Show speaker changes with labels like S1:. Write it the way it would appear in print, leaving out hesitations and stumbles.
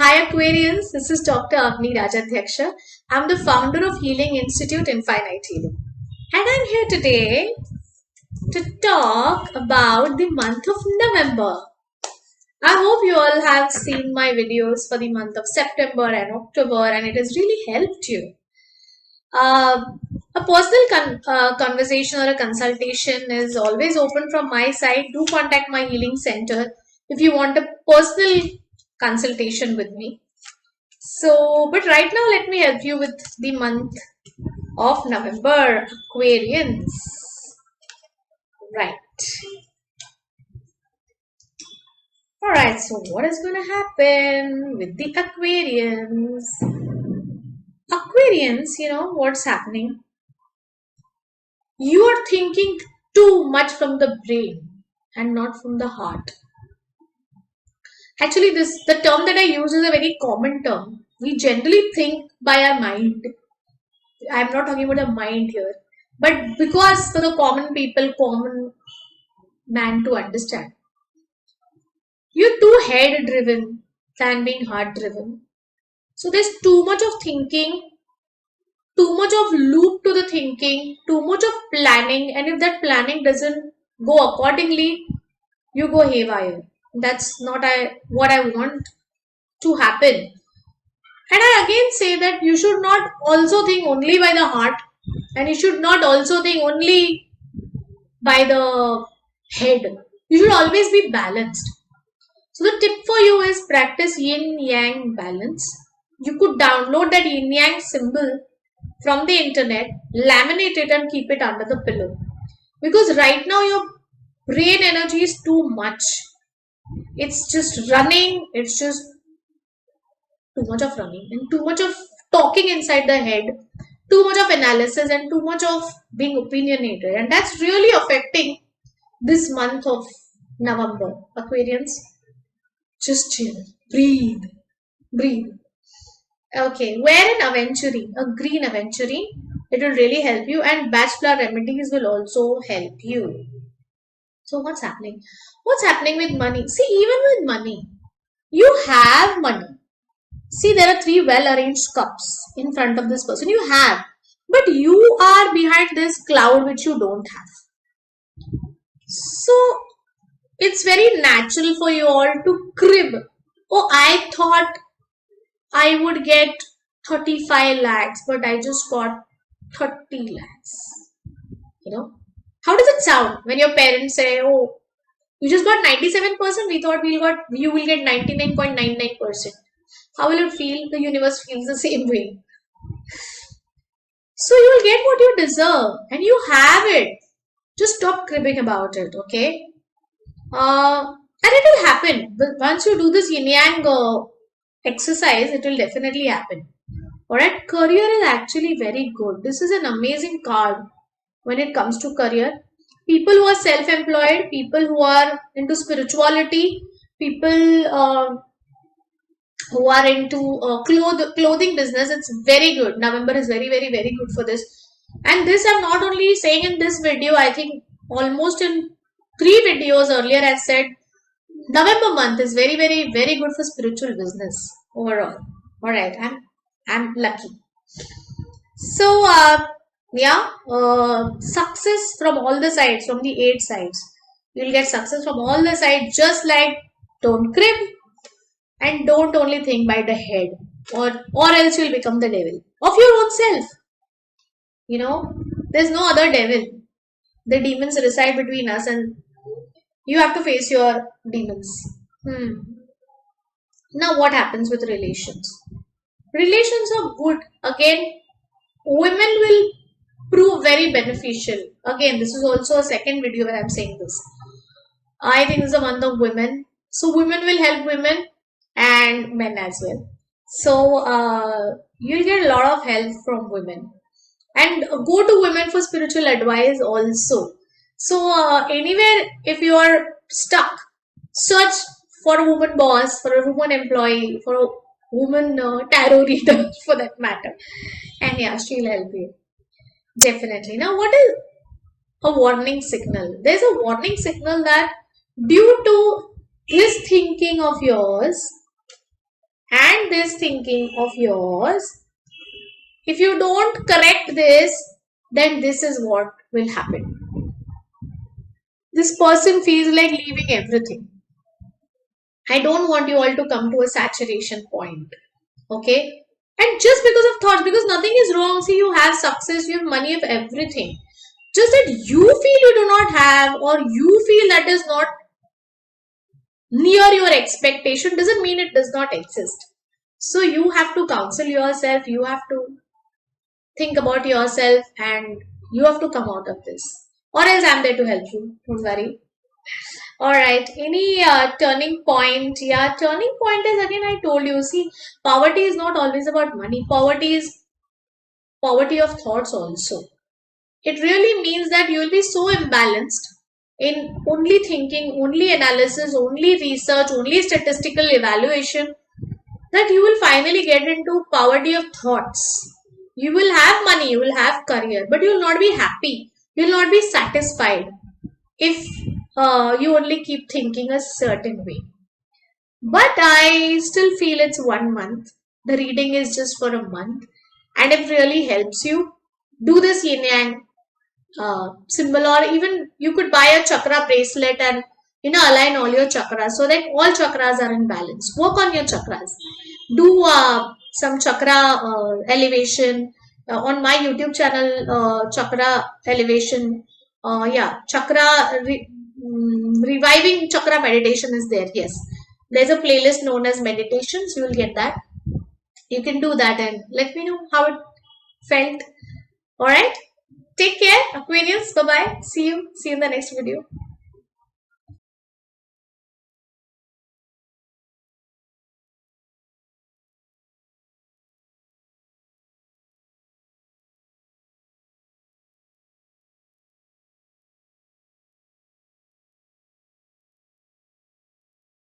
S1: Hi Aquarians, this is Dr. Avanii Rajadhyaksha. I'm the founder of Healing Institute Infinite Healing. And I'm here today to talk about the month of November. I hope you all have seen my videos for the month of September and October and it has really helped you. A personal conversation or a consultation is always open from my side. Do contact my healing center if you want a personal consultation with me. But right now, let me help you with the month of November, Aquarians. Right. Alright, so what is going to happen with the Aquarians? Aquarians, you know what's happening? You are thinking too much from the brain and not from the heart. Actually, the term that I use is a very common term. We generally think by our mind. I'm not talking about the mind here. But because for the common people, common man to understand. You're too head driven than being heart driven. So there's too much of thinking, too much of loop to the thinking, too much of planning. And if that planning doesn't go accordingly, you go haywire. That's not what I want to happen. And I again say that you should not also think only by the heart and you should not also think only by the head. You should always be balanced. So the tip for you is practice yin-yang balance. You could download that yin-yang symbol from the internet, laminate it and keep it under the pillow. Because right now your brain energy is too much. It's just running, it's just too much of running and too much of talking inside the head, too much of analysis and too much of being opinionated. And that's really affecting this month of November. Aquarians, just chill, breathe. Okay, wear an aventurine, a green aventurine. It will really help you and bachelor remedies will also help you. So what's happening? What's happening with money? See, even with money, you have money. See, there are 3 well-arranged cups in front of this person. You have. But you are behind this cloud which you don't have. So, it's very natural for you all to crib. Oh, I thought I would get 35 lakhs, but I just got 30 lakhs. You know? How does it sound when your parents say, oh, you just got 97%, we thought you will get 99.99%. How will it feel? The universe feels the same way. So you will get what you deserve and you have it. Just stop cribbing about it, okay? And it will happen. Once you do this yin-yang exercise, it will definitely happen. Alright, career is actually very good. This is an amazing card when it comes to career. People who are self-employed, people who are into spirituality, people who are into clothing business, it's very good. November is very good for this. And this I'm not only saying in this video, I think almost in 3 videos earlier I said November month is very good for spiritual business overall. Alright, I'm lucky. So success from all the sides, from the 8 sides. You'll get success from all the sides, just like don't crib and don't only think by the head or else you'll become the devil of your own self. You know, there's no other devil. The demons reside between us and you have to face your demons. Now what happens with relations? Relations are good. Again, women will prove very beneficial. Again, this is also a second video where I'm saying this. I think it's the month of women. So women will help women and men as well. So you'll get a lot of help from women. And go to women for spiritual advice also. So anywhere if you are stuck, search for a woman boss, for a woman employee, for a woman tarot reader for that matter. And yeah, she'll help you. Definitely. Now what is a warning signal? There's a warning signal that due to this thinking of yours, And this thinking of yours, if you don't correct this, then this is what will happen. This person feels like leaving everything. I don't want you all to come to a saturation point. Okay? And just because of thoughts, because nothing is wrong. See, you have success, you have money, you have everything. Just that you feel you do not have, or you feel that is not near your expectation, doesn't mean it does not exist. So you have to counsel yourself, you have to think about yourself, and you have to come out of this. Or else I'm there to help you. Don't worry. Alright, any turning point? Yeah, turning point is, again, I told you, see, poverty is not always about money. Poverty is poverty of thoughts also. It really means that you will be so imbalanced in only thinking, only analysis, only research, only statistical evaluation, that you will finally get into poverty of thoughts. You will have money, you will have career, but you will not be happy. You will not be satisfied if you only keep thinking a certain way. But I still feel it's 1 month. The reading is just for a month. And if really helps you, do this yin yang symbol, or even you could buy a chakra bracelet and align all your chakras so that all chakras are in balance. Work on your chakras. Do some chakra elevation on my YouTube channel. Chakra elevation, chakra reviving chakra meditation is there. Yes, there's a playlist known as meditations. You will get that. You can do that and let me know how it felt. All right. Take care, Aquarius. Bye bye. See you. See you in the next video.